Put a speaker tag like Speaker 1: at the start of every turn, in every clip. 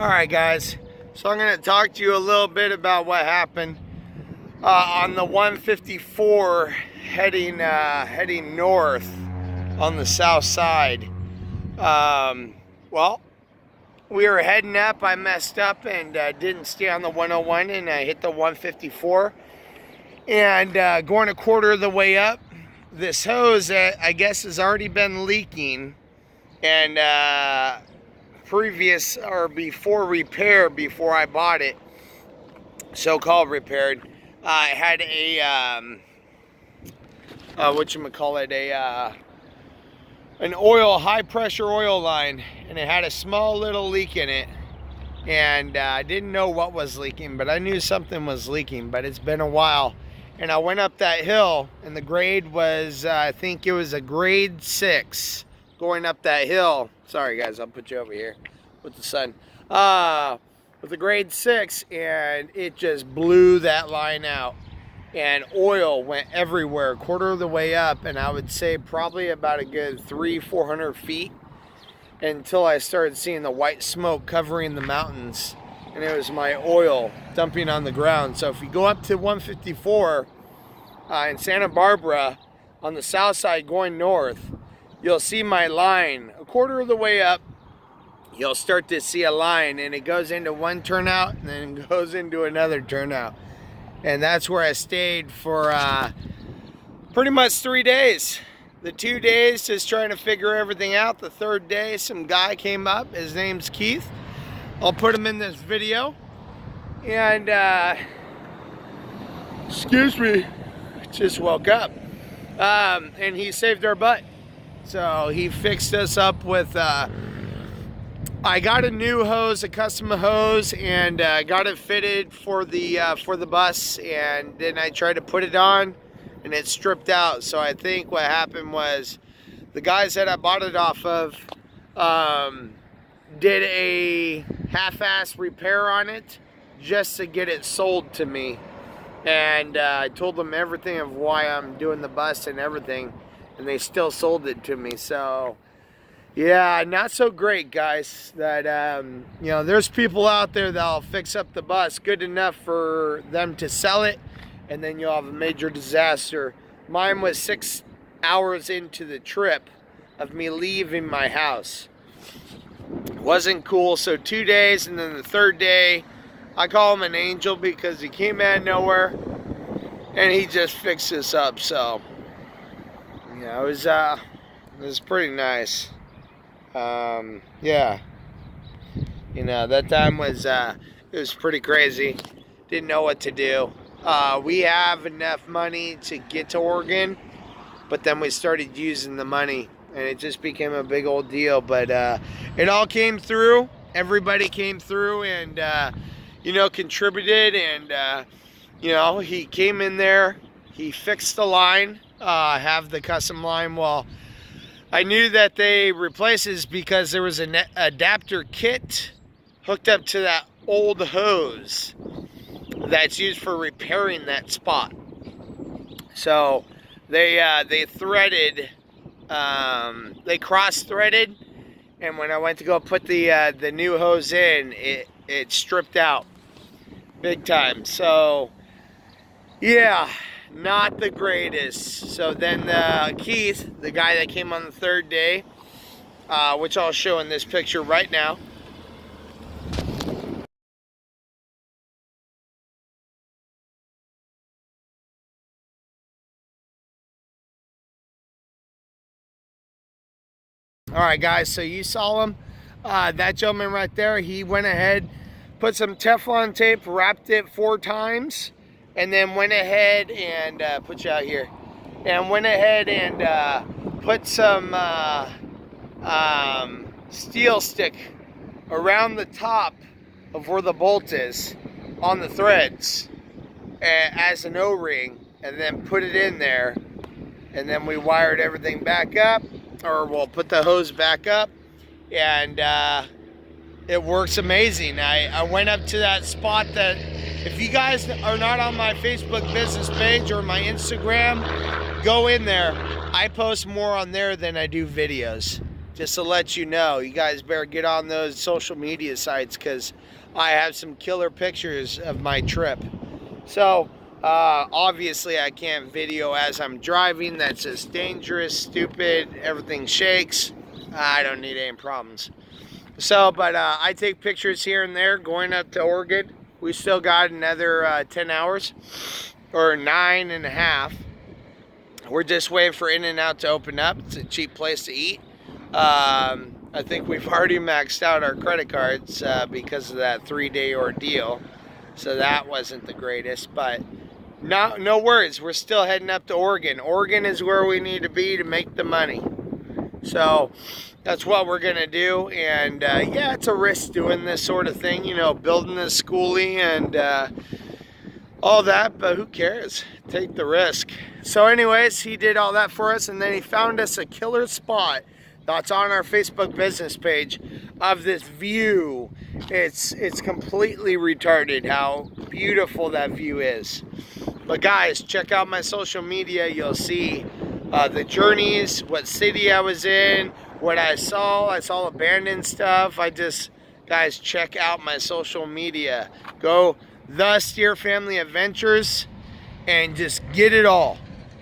Speaker 1: Alright guys, so I'm going to talk to you a little bit about what happened on the 154 heading north on the south side. Well, we were heading up. I messed up and didn't stay on the 101 and I hit the 154. And going a quarter of the way up, this hose I guess has already been leaking, and before repair, before I bought it, so-called repaired, I had a an high pressure oil line, and it had a small little leak in it, and I didn't know what was leaking, but I knew something was leaking. But it's been a while, and I went up that hill, and the grade was I think it was a grade 6 going up that hill. Sorry guys, I'll put you over here with the sun. With a grade 6, and it just blew that line out, and oil went everywhere, a quarter of the way up, and I would say probably about a good 300-400 feet until I started seeing the white smoke covering the mountains, and it was my oil dumping on the ground. So if you go up to 154 in Santa Barbara on the south side going north, you'll see my line a quarter of the way up. You'll start to see a line, and it goes into one turnout and then goes into another turnout. And that's where I stayed for pretty much 3 days. The 2 days just trying to figure everything out. The third day, some guy came up. His name's Keith. I'll put him in this video. And excuse me, just woke up. And he saved our butt. So he fixed us up with I got a new hose, a custom hose, and got it fitted for the bus, and then I tried to put it on and it stripped out. So I think what happened was the guys that I bought it off of did a half-ass repair on it just to get it sold to me, and I told them everything of why I'm doing the bus and everything, and they still sold it to me. So yeah, not so great, guys. That you know, there's people out there that'll fix up the bus good enough for them to sell it, and then you'll have a major disaster. Mine was 6 hours into the trip of me leaving my house. Wasn't cool. So 2 days, and then the third day, I call him an angel because he came out of nowhere and he just fixed this up. So yeah, it was pretty nice. Yeah, you know, that time was it was pretty crazy. Didn't know what to do. We have enough money to get to Oregon, but then we started using the money, and it just became a big old deal. But it all came through. Everybody came through and you know, contributed, and you know, he came in there, he fixed the line. I have the custom line. Well, I knew that they replaced this because there was an adapter kit hooked up to that old hose that's used for repairing that spot. So they threaded, they cross-threaded, and when I went to go put the new hose in, it stripped out big time. So yeah, not the greatest. So then Keith, the guy that came on the third day, which I'll show in this picture right now. Alright guys, so you saw him. That gentleman right there, he went ahead, put some Teflon tape, wrapped it 4 times, and then went ahead and put you out here, and went ahead and put some steel stick around the top of where the bolt is on the threads as an O-ring, and then put it in there, and then we wired everything back up, or we'll put the hose back up, and it works amazing. I went up to that spot that, if you guys are not on my Facebook business page or my Instagram, go in there. I post more on there than I do videos. just to let you know. You guys better get on those social media sites, because I have some killer pictures of my trip. So obviously I can't video as I'm driving. That's just dangerous, stupid, everything shakes. I don't need any problems. So, but I take pictures here and there going up to Oregon. We still got another 10 hours, or 9.5. We're just waiting for In-N-Out to open up. It's a cheap place to eat. I think we've already maxed out our credit cards because of that 3-day ordeal. So that wasn't the greatest, but no worries. We're still heading up to Oregon. Oregon is where we need to be to make the money. So that's what we're gonna do. And yeah, it's a risk doing this sort of thing, you know, building a Skoolie and all that, but who cares? Take the risk. So anyways, he did all that for us, and then he found us a killer spot that's on our Facebook business page of this view. It's completely retarded how beautiful that view is. But guys, check out my social media. You'll see the journeys, what city I was in, what I saw abandoned stuff. Guys, check out my social media. Go The Steer Family Adventures and just get it all.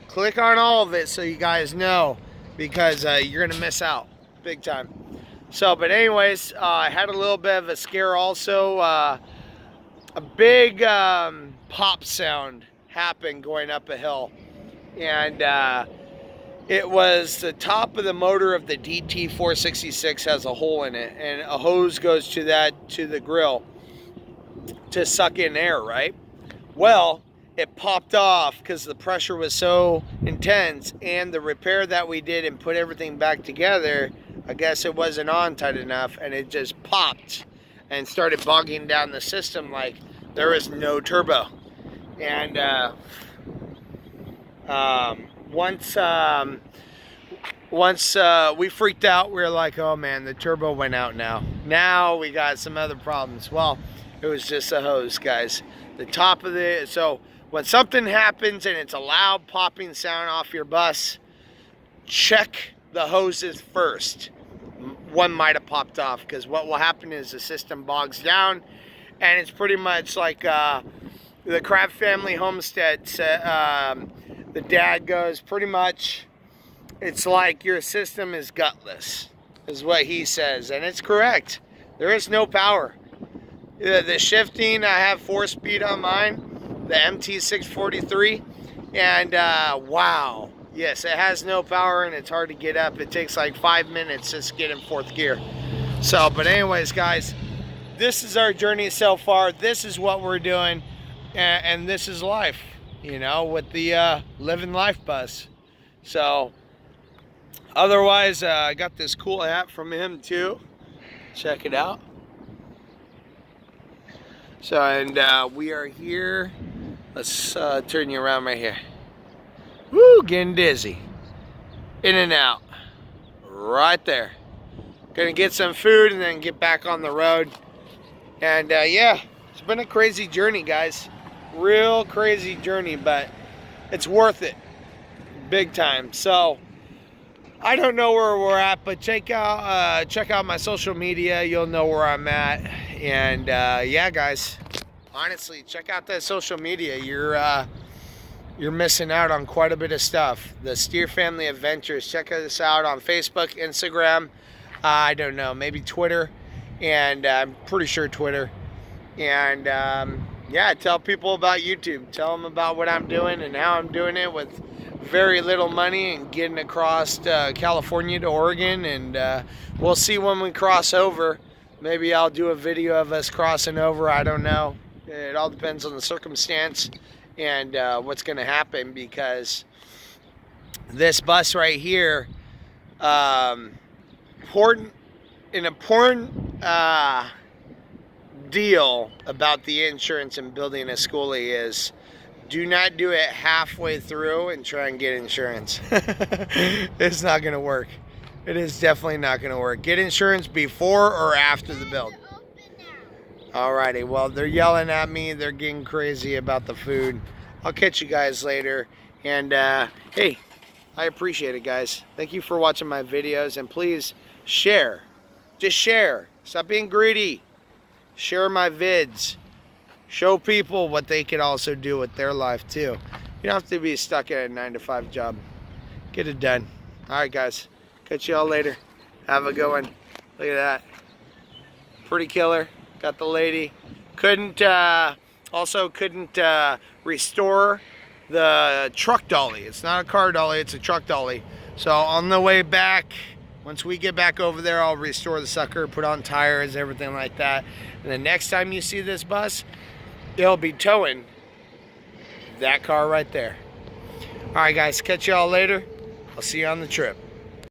Speaker 1: Click on all of it so you guys know, because you're gonna miss out big time. So, but anyways, I had a little bit of a scare also. A big pop sound happened going up a hill, and it was the top of the motor of the DT466 has a hole in it, and a hose goes to the grill to suck in air, right? Well, it popped off because the pressure was so intense, and the repair that we did and put everything back together, I guess it wasn't on tight enough, and it just popped and started bogging down the system like there was no turbo. And once we freaked out, we were like, oh man, the turbo went out now. Now we got some other problems. Well, it was just a hose, guys. The top of so when something happens and it's a loud popping sound off your bus, check the hoses first. One might have popped off, because what will happen is the system bogs down, and it's pretty much like the Crab Family Homestead. The dad goes, pretty much, it's like your system is gutless, is what he says, and it's correct. There is no power. The shifting, I have 4-speed on mine, the MT643, and wow, yes, it has no power and it's hard to get up. It takes like 5 minutes just to get in 4th gear. So, but anyways, guys, this is our journey so far. This is what we're doing, and this is life, you know, with the Living Life bus. So, otherwise, I got this cool hat from him too. Check it out. So, and we are here. Let's turn you around right here. Woo, getting dizzy. In-N-Out. Right there. Gonna get some food and then get back on the road. And yeah, it's been a crazy journey, guys. Real crazy journey, but it's worth it. Big time. So, I don't know where we're at, but check out my social media. You'll know where I'm at. And yeah, guys, honestly, check out that social media. You're missing out on quite a bit of stuff. The Steer Family Adventures. Check us out on Facebook, Instagram. I don't know, maybe Twitter, and I'm pretty sure Twitter. And yeah, tell people about YouTube. Tell them about what I'm doing and how I'm doing it with very little money and getting across California to Oregon. And we'll see when we cross over. Maybe I'll do a video of us crossing over. I don't know. It all depends on the circumstance and what's going to happen, because this bus right here, important deal about the insurance and building a Skoolie is, do not do it halfway through and try and get insurance. It's not going to work. It is definitely not going to work. Get insurance before or after the build. Alrighty, well, they're yelling at me. They're getting crazy about the food. I'll catch you guys later. And hey, I appreciate it, guys. Thank you for watching my videos. And please share. Just share. Stop being greedy. Share my vids. Show people what they can also do with their life too. You don't have to be stuck at a 9-to-5 job. Get it done. All right, guys. Catch you all later. Have a good one. Look at that. Pretty killer. Got the lady. Also couldn't restore the truck dolly. It's not a car dolly, it's a truck dolly. So on the way back, once we get back over there, I'll restore the sucker, put on tires, everything like that. And the next time you see this bus, it'll be towing that car right there. All right, guys, catch y'all later. I'll see you on the trip.